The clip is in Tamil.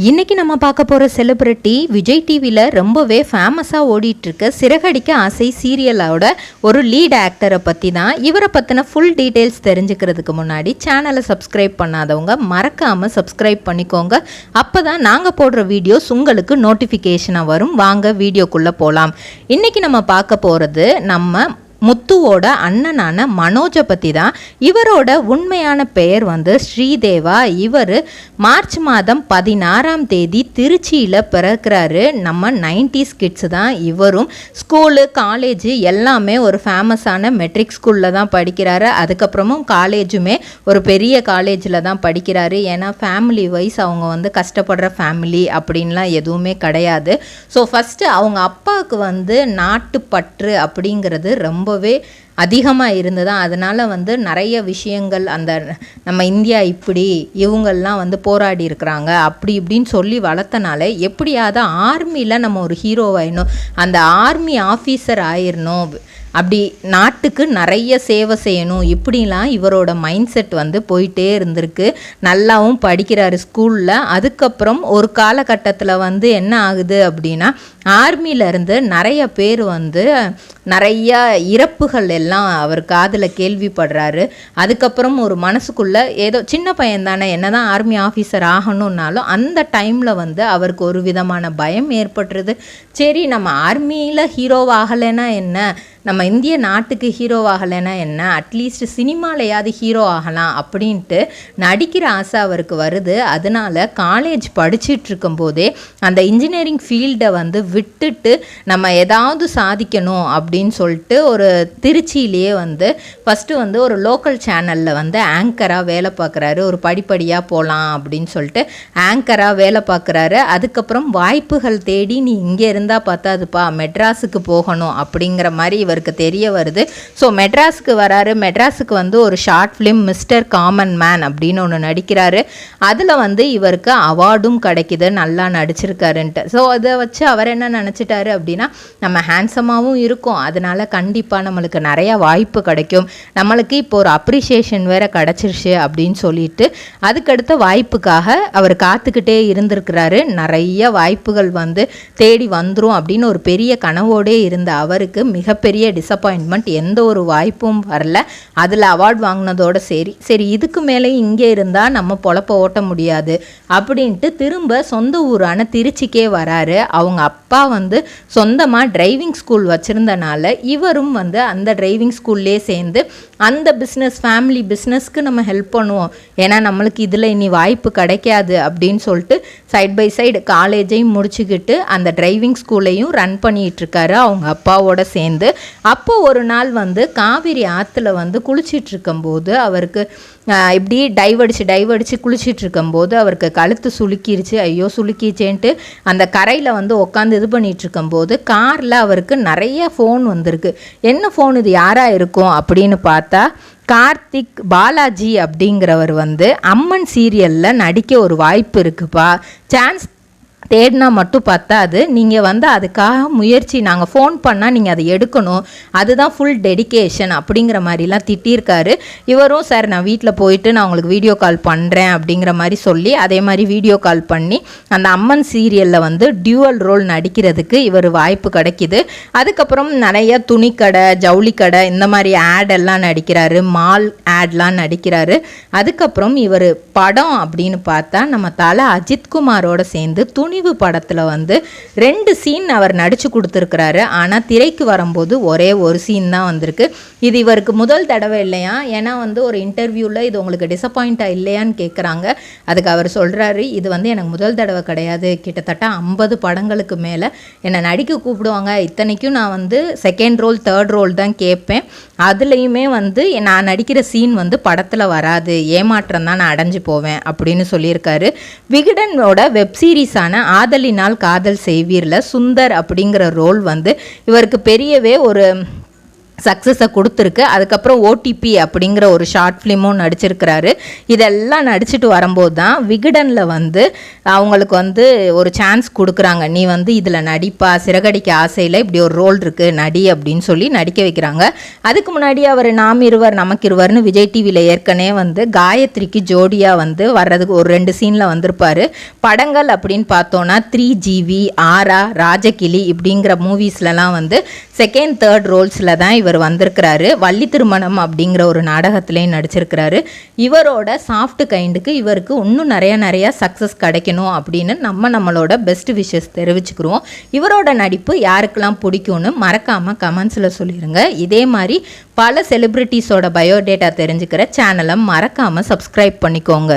இன்னைக்கு நம்ம பார்க்க போகிற செலிபிரிட்டி விஜய் டிவியில் ரொம்பவே ஃபேமஸாக ஓடிட்டுருக்க சிறகடிக்க ஆசை சீரியலோட ஒரு லீட் ஆக்டரை பற்றி தான். இவரை பற்றின ஃபுல் டீட்டெயில்ஸ் தெரிஞ்சுக்கிறதுக்கு முன்னாடி சேனலை சப்ஸ்கிரைப் பண்ணாதவங்க மறக்காமல் சப்ஸ்கிரைப் பண்ணிக்கோங்க. அப்போ தான் நாங்கள் போடுற வீடியோஸ் உங்களுக்கு நோட்டிஃபிகேஷனாக வரும். வாங்க வீடியோக்குள்ளே போகலாம். இன்றைக்கி நம்ம பார்க்க போகிறது நம்ம முத்துவோட அண்ணனான மனோஜை பற்றி தான். இவரோட உண்மையான பெயர் ஸ்ரீதேவா. இவர் மார்ச் மாதம் 16ஆம் தேதி திருச்சியில் பிறக்கிறாரு. நம்ம 90s கிட்ஸ் தான். இவரும் ஸ்கூலு காலேஜு எல்லாமே ஒரு ஃபேமஸான மெட்ரிக் ஸ்கூலில் தான் படிக்கிறாரு. அதுக்கப்புறமும் காலேஜுமே ஒரு பெரிய காலேஜில் தான் படிக்கிறாரு. ஏன்னா ஃபேமிலி வைஸ் அவங்க கஷ்டப்படுற ஃபேமிலி அப்படின்லாம் எதுவுமே கிடையாது. ஸோ ஃபஸ்ட்டு அவங்க அப்பாவுக்கு நாட்டுப்பற்று அப்படிங்கிறது ரொம்பவே அதிகமாக இருந்தது. அதனால் நிறைய விஷயங்கள் நம்ம இந்தியா இப்படி இவங்கள்லாம் போராடி இருக்கிறாங்க அப்படி இப்படின்னு சொல்லி வளர்த்தனால எப்படியாவது ஆர்மியில் நம்ம ஒரு ஹீரோவாயிடணும், அந்த ஆர்மி ஆஃபீஸர் ஆயிடணும், அப்படி நாட்டுக்கு நிறைய சேவை செய்யணும், இப்படிலாம் இவரோட மைண்ட் செட் போயிட்டே இருந்திருக்கு. நல்லாவும் படிக்கிறாரு ஸ்கூலில். அதுக்கப்புறம் ஒரு காலகட்டத்தில் என்ன ஆகுது அப்படின்னா ஆர்மியிலேருந்து நிறைய பேர் நிறைய இறப்புகள் எல்லாம் அவர் காதில் கேள்விப்படுறாரு. அதுக்கப்புறம் ஒரு மனசுக்குள்ளே ஏதோ சின்ன பையன் தானே, என்ன தான் ஆர்மி ஆஃபீஸர் ஆகணுன்னாலும் அந்த டைமில் அவருக்கு ஒரு விதமான பயம் ஏற்பட்டுருது. சரி, நம்ம ஆர்மியில் ஹீரோவாகலைன்னா என்ன, நம்ம இந்திய நாட்டுக்கு ஹீரோவாகலைன்னா என்ன, அட்லீஸ்ட் சினிமாலையாவது ஹீரோ ஆகலாம் அப்படின்ட்டு நடிக்கிற ஆசை அவருக்கு வருது. அதனால் காலேஜ் படிச்சுட்டு இருக்கும்போதே அந்த இன்ஜினியரிங் ஃபீல்டை விட்டுட்டு நம்ம ஏதாவது சாதிக்கணும் அப்படின்னு சொல்லிட்டு ஒரு திருச்சியிலேயே ஃபஸ்ட்டு ஒரு லோக்கல் சேனலில் ஆங்கராக வேலை பார்க்குறாரு. ஒரு படிப்படியாக போகலாம் அப்படின்னு சொல்லிட்டு ஆங்கராக வேலை பார்க்குறாரு. அதுக்கப்புறம் வாய்ப்புகள் தேடி நீ இங்கே இருந்தால் பார்த்தாதுப்பா, மெட்ராஸுக்கு போகணும் அப்படிங்கிற மாதிரி இவருக்கு தெரிய வருது. ஸோ மெட்ராஸுக்கு வராரு. மெட்ராஸுக்கு ஒரு short film mister common man அப்படின்னு ஒன்று நடிக்கிறாரு. அதில் இவருக்கு அவார்டும் கிடைக்கிது, நல்லா நடிச்சிருக்காருன்ட்டு. ஸோ அதை வச்சு அவர் என்ன நினச்சிட்டாரு அப்படின்னா, நம்ம ஹேண்ட்ஸமாகவும் இருக்கும், அதனால் கண்டிப்பாக நம்மளுக்கு நிறையா வாய்ப்பு கிடைக்கும், நம்மளுக்கு இப்போ ஒரு அப்ரிஷியேஷன் வேறு கிடச்சிருச்சு அப்படின்னு சொல்லிட்டு அதுக்கடுத்த வாய்ப்புக்காக அவர் காத்துக்கிட்டே இருந்திருக்கிறாரு. நிறைய வாய்ப்புகள் தேடி வந்துடும் அப்படின்னு ஒரு பெரிய கனவோடே இருந்த அவருக்கு மிகப்பெரிய டிசப்பாயின்மெண்ட், எந்த ஒரு வாய்ப்பும் வரல. அதில் அவார்ட் வாங்கினதோட சரி இதுக்கு மேலே இங்கே இருந்தால் நம்ம பொழப்ப ஓட்ட முடியாது அப்படின்ட்டு திரும்ப சொந்த ஊரான திருச்சிக்கே வராரு. அவங்க அப்பா சொந்தமாக டிரைவிங் ஸ்கூல் வச்சுருந்தனால இவரும் அந்த டிரைவிங் ஸ்கூல்லே சேர்ந்து அந்த பிஸ்னஸ், ஃபேமிலி பிஸ்னஸ்க்கு நம்ம ஹெல்ப் பண்ணுவோம், ஏன்னா நம்மளுக்கு இதில் இனி வாய்ப்பு கிடைக்காது அப்படின்னு சொல்லிட்டு சைட் பை சைடு காலேஜையும் முடிச்சுக்கிட்டு அந்த டிரைவிங் ஸ்கூலையும் ரன் பண்ணிகிட்ருக்காரு அவங்க அப்பாவோட சேர்ந்து. அப்போ ஒரு நாள் காவிரி ஆற்றுல குளிச்சிட்டு இருக்கும்போது அவருக்கு இப்படி டைவடிச்சு குளிச்சிட்டு இருக்கும்போது அவருக்கு கழுத்து சுளுக்கிருச்சு. ஐயோ சுளுக்கிச்சேன்ட்டு அந்த கரையில் உட்காந்து இது பண்ணிட்டு இருக்கும்போது காரில் அவருக்கு நிறைய ஃபோன் வந்திருக்கு. என்ன ஃபோன், இது யாராக இருக்கும் அப்படின்னு பார்த்தா கார்த்திக் பாலாஜி அப்படிங்கிறவர் அம்மன் சீரியலில் நடிக்க ஒரு வாய்ப்பு இருக்குப்பா, சான்ஸ் தேடினா மட்டும் பத்தாது, நீங்கள் அதுக்காக முயற்சி, நாங்கள் ஃபோன் பண்ணால் நீங்கள் அதை எடுக்கணும், அதுதான் ஃபுல் டெடிகேஷன் அப்படிங்கிற மாதிரிலாம் திட்டியிருக்காரு. இவரும் சார் நான் வீட்டில் போயிட்டு நான் உங்களுக்கு வீடியோ கால் பண்ணுறேன் அப்படிங்கிற மாதிரி சொல்லி அதே மாதிரி வீடியோ கால் பண்ணி அந்த அம்மன் சீரியலில் டியூவல் ரோல் நடிக்கிறதுக்கு இவர் வாய்ப்பு கிடைக்கிது. அதுக்கப்புறம் நிறைய துணிக்கடை, ஜவுளி கடை, இந்த மாதிரி ஆடெல்லாம் நடிக்கிறாரு, மால் ஆட்லாம் நடிக்கிறாரு. அதுக்கப்புறம் இவர் படம் அப்படின்னு பார்த்தா நம்ம தலை அஜித்குமாரோட சேர்ந்து துணிவு படத்தில் 2 சீன் அவர் நடிச்சு கொடுத்துருக்கிறாரு. ஆனால் திரைக்கு வரும்போது ஒரே ஒரு சீன் தான் வந்திருக்கு. இது இவருக்கு முதல் தடவை இல்லையா, ஏன்னா ஒரு இன்டர்வியூவில் இது உங்களுக்கு டிசப்பாயிண்ட்டாக இல்லையான்னு கேட்குறாங்க. அதுக்கு அவர் சொல்கிறாரு, இது எனக்கு முதல் தடவை கிடையாது, கிட்டத்தட்ட 50 படங்களுக்கு மேலே என்னை நடிக்க கூப்பிடுவாங்க, இத்தனைக்கும் நான் செகண்ட் ரோல் தேர்ட் ரோல் தான் கேட்பேன், அதுலேயுமே நான் நடிக்கிற சீன் படத்தில் வராது, ஏமாற்றம் தான் நான் அடைஞ்சு போவேன் அப்படின்னு சொல்லியிருக்காரு. விகடனோட வெப் சீரிஸான ஆதலினால் காதல் செய்வீரில் சுந்தர் அப்படிங்கிற ரோல் இவருக்கு பெரியவே ஒரு சக்ஸஸை கொடுத்துருக்கு. அதுக்கப்புறம் ஓடிபி அப்படிங்கிற ஒரு ஷார்ட் ஃபிலிமும் நடிச்சிருக்கிறாரு. இதெல்லாம் நடிச்சிட்டு வரும்போது தான் விகடனில் வந்து அவங்களுக்கு வந்து ஒரு சான்ஸ் கொடுக்குறாங்க. நீ வந்து இதில் நடிப்பா, சிறகடிக்க ஆசையில் இப்படி ஒரு ரோல் இருக்குது, நடி அப்படின்னு சொல்லி நடிக்க வைக்கிறாங்க. அதுக்கு முன்னாடி அவர் நாம் இருவர் நமக்கு இருவர்னு விஜய் டிவியில் ஏற்கனவே வந்து காயத்ரிக்கு ஜோடியாக வந்து வர்றதுக்கு ஒரு 2 சீனில் வந்திருப்பார். படங்கள் அப்படின்னு பார்த்தோன்னா 3GV, ஆரா, ராஜகிளி இப்படிங்கிற மூவிஸ்லலாம் வந்து செகண்ட் தேர்ட் ரோல்ஸில் தான் இவர் வந்திருக்கிறாரு. வள்ளி திருமணம் அப்படிங்கிற ஒரு நாடகத்திலையும் நடிச்சிருக்கிறாரு. இவரோட சாஃப்ட் கைண்டுக்கு இவருக்கு இன்னும் நிறையா சக்ஸஸ் கிடைக்கணும் அப்படின்னு நம்மளோட பெஸ்ட் விஷஸ் தெரிவிச்சுக்கிறோம். இவரோட நடிப்பு யாருக்கெல்லாம் பிடிக்கும்னு மறக்காமல் கமெண்ட்ஸில் சொல்லிடுங்க. இதே மாதிரி பல செலிப்ரிட்டிஸோட பயோடேட்டா தெரிஞ்சுக்கிற சேனலை மறக்காமல் சப்ஸ்கிரைப் பண்ணிக்கோங்க.